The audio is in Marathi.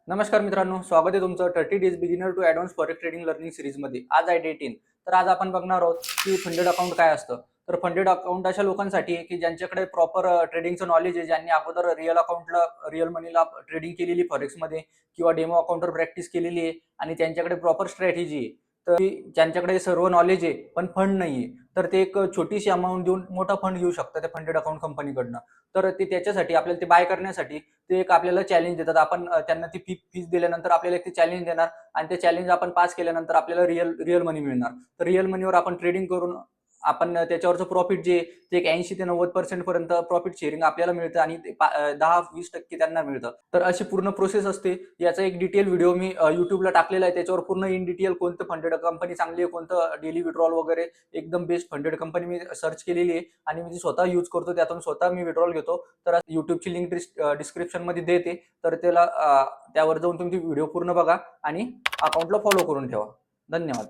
नमस्कार मित्रांनो, स्वागत आहे तुमचं 30 days beginner to advance forex trading learning सीरीजमध्ये. आज आहे डे 10. तर आज आपण बघणार आहोत की फंडेड अकाउंट काय असतं. तर फंडेड अकाउंट अशा लोकांसाठी आहे की ज्यांच्याकडे प्रॉपर ट्रेडिंगचं नॉलेज आहे, ज्यांनी अगोदर रिअल मनीला ट्रेडिंग केलेली फॉरेक्समध्ये किंवा डेमो अकाउंटवर प्रॅक्टिस केलेली आहे आणि त्यांच्याकडे प्रॉपर स्ट्रॅटेजी आहे. तर ज्यांच्याकडे सर्व नॉलेज आहे पण फंड नाही आहे, तर ते एक छोटीशी अमाऊंट देऊन मोठा फंड घेऊ शकतात त्या फंडेड अकाउंट कंपनीकडनं. तर ते त्याच्यासाठी आपल्याला ते बाय करण्यासाठी ते एक आपल्याला चॅलेंज देतात. आपण त्यांना ती फीस दिल्यानंतर आपल्याला एक ते चॅलेंज देणार आणि ते चॅलेंज आपण पास केल्यानंतर आपल्याला रिअल मनी मिळणार. तर रिअल मनीवर आपण ट्रेडिंग करून आपण त्याच्यावरचं प्रॉफिट जे ते एक 80 ते 90% पर्यंत प्रॉफिट शेअरिंग आपल्याला मिळतं आणि ते 10-20% त्यांना मिळतं. तर अशी पूर्ण प्रोसेस असते. याचा एक डिटेल व्हिडिओ मी YouTubeला टाकलेला आहे. त्याच्यावर पूर्ण इन डिटेल कोणतं फंडेड कंपनी चांगली आहे, कोणतं डेली विड्रॉल वगैरे एकदम बेस्ट फंडेड कंपनी मी सर्च केलेली आहे आणि मी ती स्वतः यूज करतो. त्यातून स्वतः मी विड्रॉल घेतो. तर YouTubeची लिंक डिस्क्रिप्शनमध्ये देते. तर त्यावर जाऊन तुम्ही व्हिडिओ पूर्ण बघा आणि अकाउंटला फॉलो करून ठेवा. धन्यवाद.